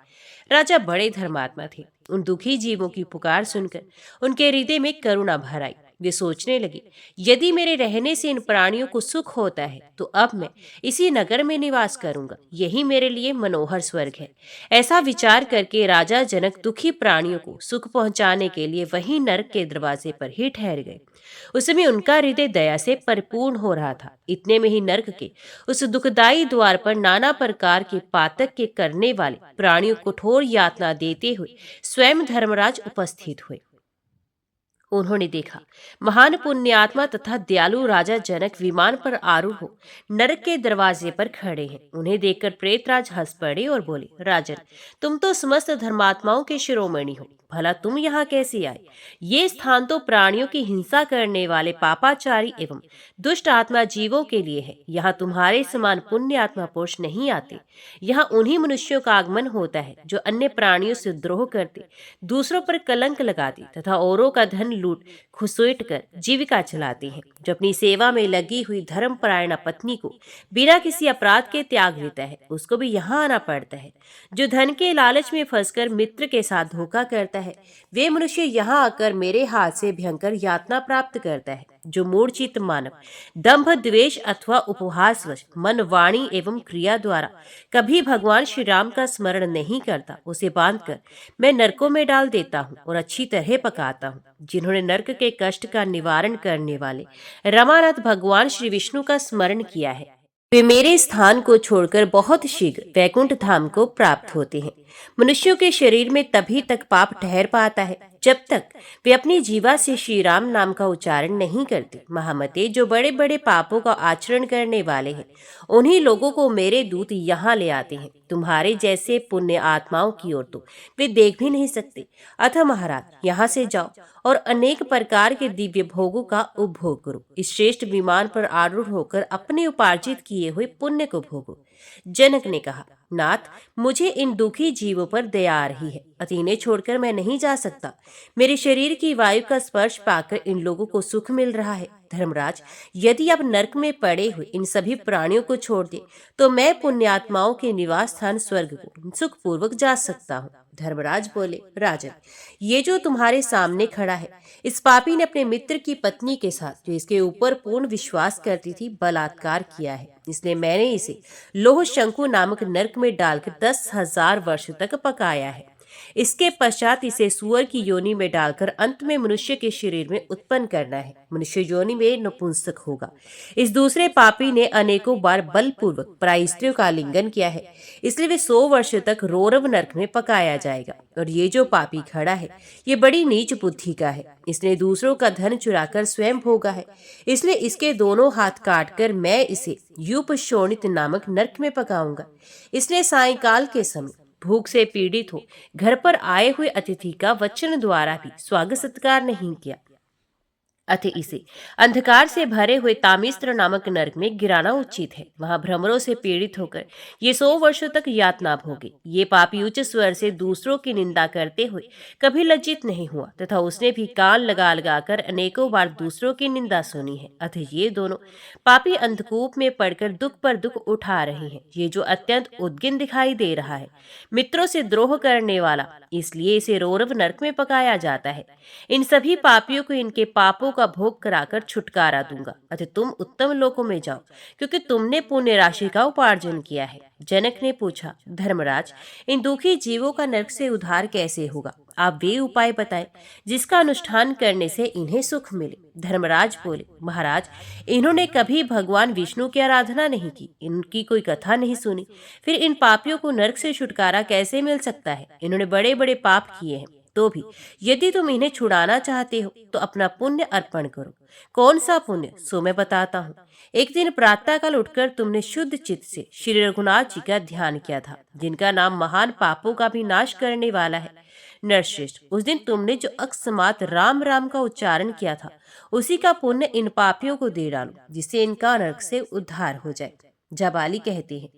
राजा बड़े धर्मात्मा थे। उन दुखी जीवों की पुकार सुनकर उनके हृदय में करुणा भर आई। वे सोचने लगे, यदि मेरे रहने से इन प्राणियों को सुख होता है, तो अब मैं इसी नगर में निवास करूंगा। यही मेरे लिए मनोहर स्वर्ग है। ऐसा विचार करके राजा जनक दुखी प्राणियों को सुख पहुंचाने के लिए वहीं नरक के दरवाजे पर ही ठहर गए। उस समय उनका हृदय दया से परिपूर्ण हो रहा था। इतने में ही नरक के उस दुखदायी द्वार पर नाना प्रकार के पातक के करने वाले प्राणियों को कठोर यातना देते हुए स्वयं धर्मराज उपस्थित हुए। उन्होंने देखा, महान पुण्यात्मा तथा दयालु राजा जनक विमान पर आरूढ़ हो नरक के दरवाजे पर खड़े हैं। उन्हें देखकर प्रेतराज हंस पड़े और बोले, राजन, तुम तो समस्त धर्मात्माओं के शिरोमणि हो, भला तुम यहाँ कैसे आए? ये स्थान तो प्राणियों की हिंसा करने वाले पापाचारी एवं दुष्ट आत्मा जीवों के लिए है। यहाँ तुम्हारे समान पुण्य आत्मा पुरुष नहीं आते। यहाँ उन्हीं मनुष्यों का आगमन होता है जो अन्य प्राणियों से द्रोह करते, दूसरों पर कलंक लगाते तथा औरों का धन लूट घुसेट कर जीविका चलाते हैं। जो अपनी सेवा में लगी हुई धर्मपरायणा पत्नी को बिना किसी अपराध के त्याग देता है, उसको भी यहाँ आना पड़ता है। जो धन के लालच में फंसकर मित्र के साथ धोखा करता है, वे मनुष्य यहाँ आकर मेरे हाथ से भयंकर यातना प्राप्त करता है। जो मूढ़चित्त मानव दंभ, द्वेष अथवा उपहासवश मन, वाणी एवं क्रिया द्वारा कभी भगवान श्री राम का स्मरण नहीं करता, उसे बांधकर मैं नरकों में डाल देता हूँ और अच्छी तरह पकाता हूँ। जिन्होंने नरक के कष्ट का निवारण करने वाले रमानाथ भगवान श्री विष्णु का स्मरण किया है, वे मेरे स्थान को छोड़कर बहुत शीघ्र वैकुंठ धाम को प्राप्त होते हैं। मनुष्यों के शरीर में तभी तक पाप ठहर पाता है जब तक वे अपनी जीवा से श्री राम नाम का उच्चारण नहीं करते। महामते, जो बड़े बड़े पापों का आचरण करने वाले हैं, उन्हीं लोगों को मेरे दूत यहाँ ले आते हैं। तुम्हारे जैसे पुण्य आत्माओं की ओर तो वे देख भी नहीं सकते। अतः महाराज, यहाँ से जाओ और अनेक प्रकार के दिव्य भोगों का उपभोग करो। इस श्रेष्ठ विमान पर आरूढ़ होकर अपने उपार्जित किए हुए पुण्य को भोगो। जनक ने कहा, नाथ, मुझे इन दुखी जीवों पर दया आ रही है, अतः इन्हें छोड़कर मैं नहीं जा सकता। मेरे शरीर की वायु का स्पर्श पाकर इन लोगों को सुख मिल रहा है। धर्मराज, यदि आप नरक में पड़े हुए इन सभी प्राणियों को छोड़ दे, तो मैं पुण्यात्माओं के निवास स्थान स्वर्ग को सुखपूर्वक जा सकता हूँ। धर्मराज बोले, राजन, ये जो तुम्हारे सामने खड़ा है, इस पापी ने अपने मित्र की पत्नी के साथ, जो इसके ऊपर पूर्ण विश्वास करती थी, बलात्कार किया है। इसलिए मैंने इसे लोह शंकु नामक नरक में डालकर 10,000 वर्ष तक पकाया है। इसके पश्चात इसे सुअर की योनि में डालकर अंत में मनुष्य के शरीर में उत्पन्न करना है। मनुष्य योनि में नपुंसक होगा। इस दूसरे पापी ने अनेकों बार बलपूर्वक पराई स्त्रियों का आलिंगन किया है, इसलिए वे 100 वर्ष तक रौरव नरक में पकाया जाएगा। और ये जो पापी खड़ा है, ये बड़ी नीच बुद्धि का है। इसने दूसरों का धन चुराकर स्वयं भोगा है, इसलिए इसके दोनों हाथ काटकर मैं इसे यूप शोणित नामक नरक में पकाऊंगा। इसने सायंकाल के समय भूख से पीड़ित हो घर पर आए हुए अतिथि का वचन द्वारा भी स्वागत सत्कार नहीं किया, अतः इसे अंधकार से भरे हुए तामिस्त्र नामक नरक में गिराना उचित है। वहां भ्रमरों से पीड़ित होकर ये 100 वर्षों तक यातना भोगे। ये पापी उच्च स्वर से दूसरों की निंदा करते हुए कभी लज्जित नहीं हुआ तथा उसने भी कान लगा लगाकर अनेकों बार दूसरों की निंदा सुनी है। अतः ये दोनों पापी अंधकूप में पड़कर दुख पर दुख उठा रहे हैं। ये जो अत्यंत उद्गिन दिखाई दे रहा है, मित्रों से द्रोह करने वाला, इसलिए इसे रौरव नरक में पकाया जाता है। इन सभी पापियों को इनके पापों का भोग कराकर छुटकारा दूंगा। अतः तुम उत्तम लोकों में जाओ, क्योंकि तुमने पुण्य राशि का उपार्जन किया है। जनक ने पूछा, धर्मराज, इन दुखी जीवों का नरक से उद्धार कैसे होगा? आप वे उपाय बताएं जिसका अनुष्ठान करने से इन्हें सुख मिले। धर्मराज बोले, महाराज, इन्होंने कभी भगवान विष्णु की आराधना नहीं की, इनकी कोई कथा नहीं सुनी, फिर इन पापियों को नरक से छुटकारा कैसे मिल सकता है? इन्होंने बड़े बड़े पाप किए हैं, तो भी यदि तुम इन्हें छुड़ाना चाहते हो तो अपना पुण्य अर्पण करो। कौन सा पुण्य, सो मैं बताता हूँ। एक दिन प्रातःकाल उठकर तुमने शुद्ध चित्त से श्री रघुनाथ जी का ध्यान किया था, जिनका नाम महान पापों का भी नाश करने वाला है। नरश्रेष्ठ, उस दिन तुमने जो अकस्मात राम राम का उच्चारण किया था, उसी का पुण्य इन पापियों को दे डालो, जिससे इनका नरक से उद्धार हो जाए। जाबाली कहते हैं,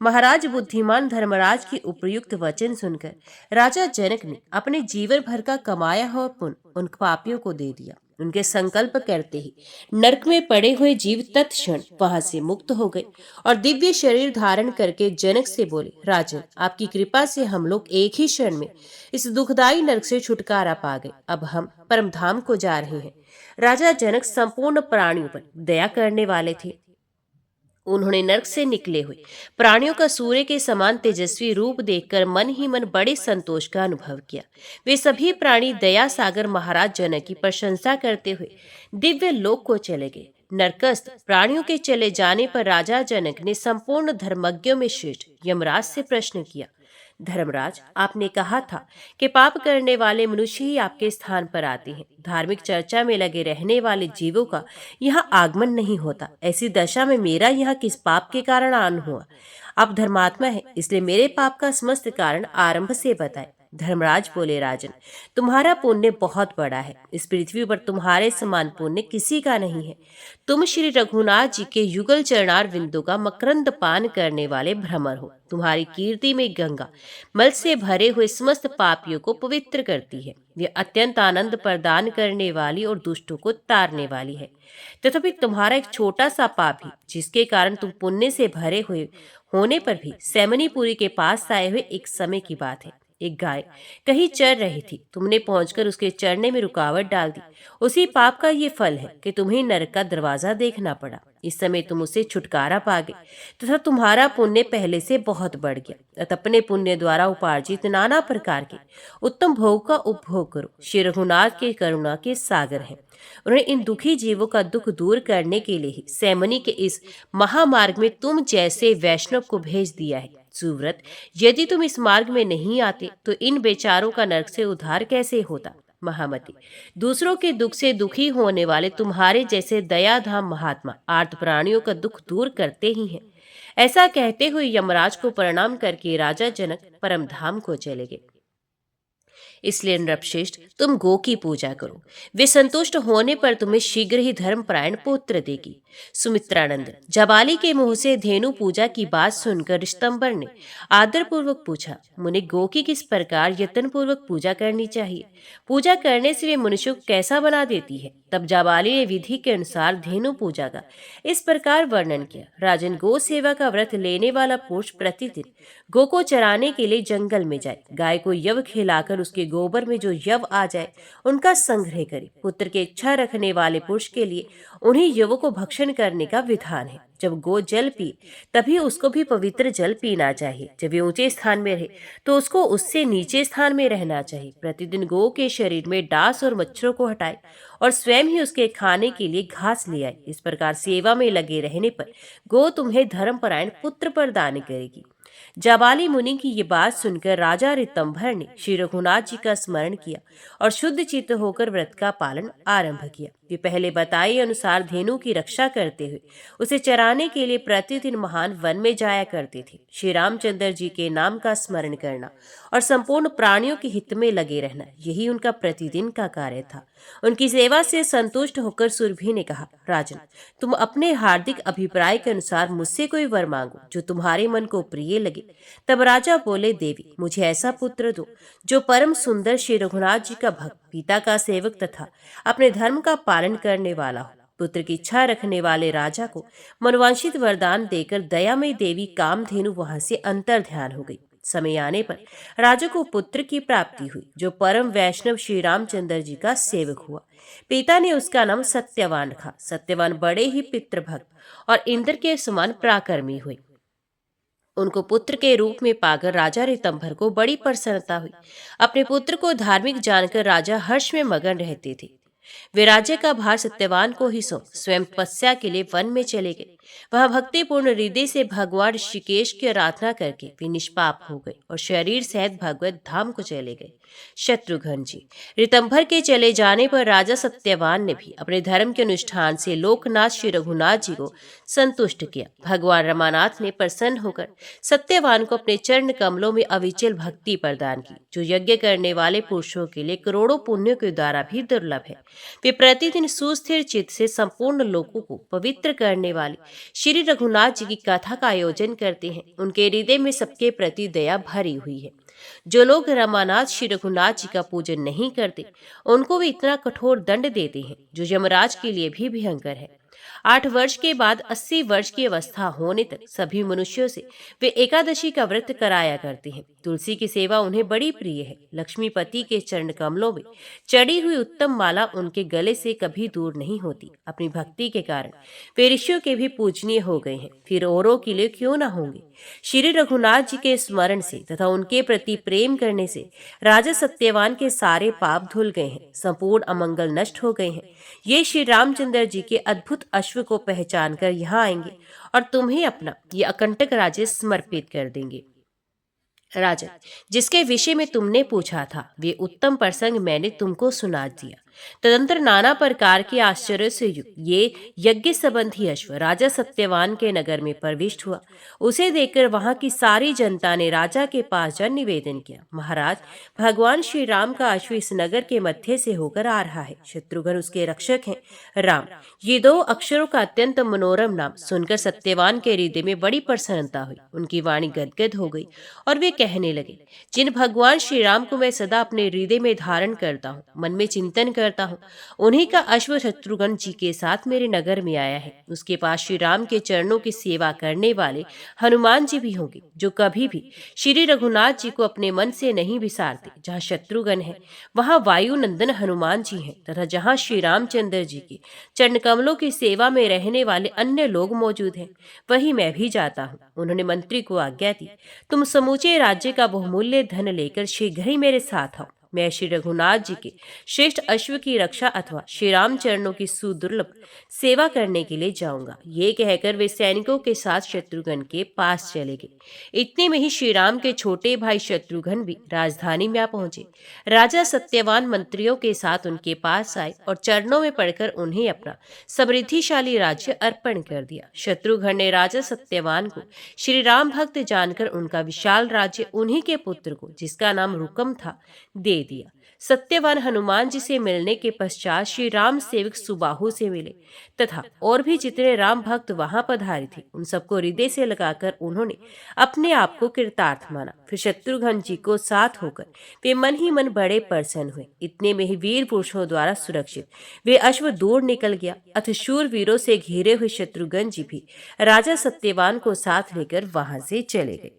महाराज, बुद्धिमान धर्मराज की उपयुक्त वचन सुनकर राजा जनक ने अपने जीवन भर का कमाया हुआ पुण्य उन पापियों को दे दिया। उनके संकल्प करते ही नरक में पड़े हुए जीव तत्क्षण वहां से मुक्त हो गए और दिव्य शरीर धारण करके जनक से बोले, राजन, आपकी कृपा से हम लोग एक ही क्षण में इस दुखदायी नरक से छुटकारा पा गए। अब हम परम धाम को जा रहे हैं। राजा जनक संपूर्ण प्राणियों पर दया करने वाले थे। उन्होंने नरक से निकले हुए प्राणियों का सूर्य के समान तेजस्वी रूप देखकर मन ही मन बड़े संतोष का अनुभव किया। वे सभी प्राणी दया सागर महाराज जनक की प्रशंसा करते हुए दिव्य लोक को चले गए। नरकस्थ प्राणियों के चले जाने पर राजा जनक ने संपूर्ण धर्मज्ञों में श्रेष्ठ यमराज से प्रश्न किया, धर्मराज, आपने कहा था कि पाप करने वाले मनुष्य ही आपके स्थान पर आते हैं। धार्मिक चर्चा में लगे रहने वाले जीवों का यहाँ आगमन नहीं होता। ऐसी दशा में मेरा यहाँ किस पाप के कारण आना हुआ? आप धर्मात्मा है, इसलिए मेरे पाप का समस्त कारण आरंभ से बताए। धर्मराज बोले, राजन, तुम्हारा पुण्य बहुत बड़ा है। इस पृथ्वी पर तुम्हारे समान पुण्य किसी का नहीं है। तुम श्री रघुनाथ जी के युगल चरणार बिंदु का मकरंद पान करने वाले भ्रमर हो। तुम्हारी कीर्ति में गंगा मल से भरे हुए समस्त पापियों को पवित्र करती है। यह अत्यंत आनंद प्रदान करने वाली और दुष्टों को तारने वाली है। तथापि तुम्हारा एक छोटा सा पाप ही, जिसके कारण तुम पुण्य से भरे हुए होने पर भी सैमनीपुरी के पास आए हुए एक समय की बात है। एक गाय कहीं चर रही थी, तुमने पहुंचकर उसके चरने में रुकावट डाल दी। उसी पाप का ये फल है कि तुम्हें नरक का दरवाजा देखना पड़ा। इस समय तुम उसे छुटकारा पा गए तथा तुम्हारा पुण्य पहले से बहुत बढ़ गया। अतः अपने पुण्य द्वारा उपार्जित नाना प्रकार के उत्तम भोग का उपभोग करो। श्री रघुनाथ के करुणा के सागर हैं। उन्होंने इन दुखी जीवों का दुख दूर करने के लिए ही सैमनी के इस महामार्ग में तुम जैसे वैष्णव को भेज दिया है। सुव्रत, यदि तुम इस मार्ग में नहीं आते तो इन बेचारों का नरक से उद्धार कैसे होता? महामती, दूसरों के दुख से दुखी होने वाले तुम्हारे जैसे दयाधाम महात्मा आर्त प्राणियों का दुख दूर करते ही हैं। ऐसा कहते हुए यमराज को प्रणाम करके राजा जनक परम धाम को चले गए। इसलिए नृपश्रेष्ठ, तुम गो की पूजा करो। वे संतुष्ट होने पर तुम्हें शीघ्र ही धर्मपरायण पुत्र देगी। सुमित्रानंद, जबाली के मुंह से धेनु पूजा की बात सुनकर ऋषंबर ने आदर पूर्वक पूछा, मुने, गो की किस प्रकार यत्न पूर्वक पूजा करनी चाहिए? पूजा करने से वे मनुष्य को कैसा बना देती है? तब जाबाली ने विधि के अनुसार धेनु पूजा का इस प्रकार वर्णन किया। राजन, गो सेवा का व्रत लेने वाला पुरुष प्रतिदिन गो को चराने के लिए जंगल में जाए। गाय को यव खिलाकर उसके गोबर में जो यव आ जाए उनका संग्रह करे। पुत्र की इच्छा रखने वाले पुरुष के लिए उन्हीं यवों को भक्षण करने का विधान है। जब गो जल पिए तभी उसको भी पवित्र जल पीना चाहिए। जब ये ऊंचे स्थान में रहे तो उसको उससे नीचे स्थान में रहना चाहिए। प्रतिदिन गो के शरीर में डांस और मच्छरों को हटाए और स्वयं ही उसके खाने के लिए घास ले आए। इस प्रकार सेवा में लगे रहने पर गो तुम्हें धर्मपरायण पुत्र प्रदान करेगी। जाबाली मुनि की ये बात सुनकर राजा ऋतंभर ने श्री रघुनाथ जी का स्मरण किया और शुद्ध चित्त होकर व्रत का पालन आरंभ किया। वे पहले बताए अनुसार धेनु की रक्षा करते हुए उसे चराने के लिए प्रतिदिन महान वन में जाया करते थे। श्री रामचंद्र जी के नाम का स्मरण करना और संपूर्ण प्राणियों के हित में लगे रहना, यही उनका प्रतिदिन का कार्य था। उनकी सेवा से संतुष्ट होकर सुरभि ने कहा, राजन, तुम अपने हार्दिक अभिप्राय के अनुसार मुझसे कोई वर मांगो जो तुम्हारे मन को प्रिय लगे। तब राजा बोले, देवी, मुझे ऐसा पुत्र दो जो परम सुंदर श्री रघुनाथ जी का भक्त, पिता का सेवक तथा अपने धर्म का पालन करने वाला हो। पुत्र की इच्छा रखने वाले राजा को मनवांछित वरदान देकर दयामयी देवी कामधेनु वहां से अंतर ध्यान हो गई। समय आने पर राजा को पुत्र की प्राप्ति हुई जो परम वैष्णव श्री रामचंद्र जी का सेवक हुआ। पिता ने उसका नाम सत्यवान रखा। सत्यवान बड़े ही पितृभक्त और इंद्र के समान पराक्रमी हुए। उनको पुत्र के रूप में पाकर राजा ऋतंभर को बड़ी प्रसन्नता हुई। अपने पुत्र को धार्मिक जानकर राजा हर्ष में मगन रहते थे। वे राज्य का भार सत्यवान को ही सौंप स्वयं तपस्या के लिए वन में चले गए। वहां भक्तिपूर्ण हृदय से भगवान ऋषिकेश की आराधना करके वे निष्पाप हो गए और शरीर सहित भगवत धाम को चले गए। शत्रुघ्न जी। ऋतंभर के चले जाने पर राजा सत्यवान ने भी अपने धर्म के अनुष्ठान से लोकनाथ श्री रघुनाथ जी को संतुष्ट किया। भगवान रमानाथ ने प्रसन्न होकर सत्यवान को अपने चरण कमलों में अविचल भक्ति प्रदान की, जो यज्ञ करने वाले पुरुषों के लिए करोड़ों पुण्यों के द्वारा भी दुर्लभ है। वे प्रतिदिन सुस्थिर चित्त से संपूर्ण लोगों को पवित्र करने वाले श्री रघुनाथ जी की कथा का आयोजन करते हैं। उनके हृदय में सबके प्रति दया भरी हुई है। जो लोग रमानाथ श्री रघुनाथ जी का पूजन नहीं करते उनको भी इतना कठोर दंड देते हैं जो यमराज के लिए भी भयंकर है। 8 वर्ष के बाद 80 वर्ष की अवस्था होने तक सभी मनुष्यों से वे एकादशी का व्रत कराया करते हैं। तुलसी की सेवा उन्हें बड़ी प्रिय है। लक्ष्मीपति के चरण कमलों में चढ़ी हुई उत्तम माला उनके गले से कभी दूर नहीं होती। अपनी भक्ति के कारण वे ऋषियों के भी पूजनीय हो गए हैं, फिर औरों के लिए क्यों न होंगे। श्री रघुनाथ जी के स्मरण से तथा उनके प्रति प्रेम करने से राजा सत्यवान के सारे पाप धुल गए हैं, संपूर्ण अमंगल नष्ट हो गए हैं। ये श्री रामचंद्र जी के अद्भुत अश्व को पहचान कर यहाँ आएंगे और तुम्हें अपना ये अकंटक राज्य समर्पित कर देंगे। राजन, जिसके विषय में तुमने पूछा था वे उत्तम प्रसंग मैंने तुमको सुना दिया। तदंतर नाना प्रकार के आश्चर्य से युक्त ये यज्ञ संबंधी अश्व राजा सत्यवान के नगर में प्रविष्ट हुआ। उसे देखकर वहां की सारी जनता ने राजा के पास जन निवेदन किया, महाराज, भगवान श्री राम का अश्व इस नगर के मध्य से होकर आ रहा है। शत्रुघ्न उसके रक्षक हैं। राम, ये 2 अक्षरों का अत्यंत मनोरम नाम सुनकर सत्यवान के हृदय में बड़ी प्रसन्नता हुई। उनकी वाणी गदगद हो गई और वे कहने लगे, जिन भगवान श्री राम को मैं सदा अपने हृदय में धारण करता हूँ, मन में चिंतन करता हूँ, उन्हीं का अश्व शत्रुघ्न जी के साथ मेरे नगर में आया है। उसके पास श्री राम के चरणों की सेवा करने वाले हनुमान जी भी होंगे, जो कभी भी श्री रघुनाथ जी को अपने मन से नहीं विसारते। जहाँ शत्रुघ्न है वहाँ वायुनंदन हनुमान जी हैं तथा जहाँ श्री रामचंद्र जी के चरण कमलों की सेवा में रहने वाले अन्य लोग मौजूद हैं, वही मैं भी जाता हूँ। उन्होंने मंत्री को आज्ञा दी, तुम समूचे राज्य का बहुमूल्य धन लेकर शीघ्र ही मेरे साथ आओ। मैं श्री रघुनाथ जी के श्रेष्ठ अश्व की रक्षा अथवा श्री राम चरणों की सुदुर्लभ सेवा करने के लिए जाऊंगा। ये कहकर वे सैनिकों के साथ शत्रुघ्न के पास चले गए। इतने में ही श्री राम के छोटे भाई शत्रुघ्न भी राजधानी में आ पहुंचे। राजा सत्यवान मंत्रियों के साथ उनके पास आए और चरणों में पड़कर उन्हें अपना समृद्धिशाली राज्य अर्पण कर दिया। शत्रुघ्न ने राजा सत्यवान को श्री राम भक्त जानकर उनका विशाल राज्य उन्हीं के पुत्र को, जिसका नाम रुकम था, दे दिया। सत्यवान हनुमान जी से मिलने के पश्चात श्री राम सेवक सुबाहु से मिले तथा और भी जितने राम भक्त वहां पधारे थे उन सबको हृदय से लगाकर उन्होंने अपने आप को कृतार्थ माना। फिर शत्रुघ्न जी को साथ होकर वे मन ही मन बड़े प्रसन्न हुए। इतने में ही वीर पुरुषों द्वारा सुरक्षित वे अश्व दूर निकल गया। अथ शूर वीरों से घिरे हुए शत्रुघ्न जी भी राजा सत्यवान को साथ लेकर वहां से चले गए।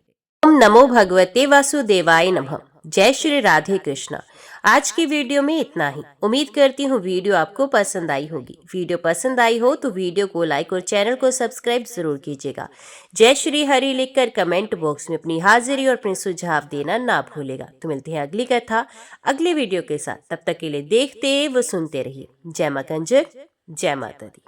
ओम नमो भगवते वासुदेवाय नमः। जय श्री राधे कृष्णा। आज की वीडियो में इतना ही। उम्मीद करती हूँ वीडियो आपको पसंद आई होगी। वीडियो पसंद आई हो तो वीडियो को लाइक और चैनल को सब्सक्राइब जरूर कीजिएगा। जय श्री हरि लिखकर कमेंट बॉक्स में अपनी हाजिरी और अपने सुझाव देना ना भूलेगा। तो मिलते हैं अगली कथा अगली वीडियो के साथ। तब तक के लिए देखते व सुनते रहिए। जय मां कंजर, जय माता दी।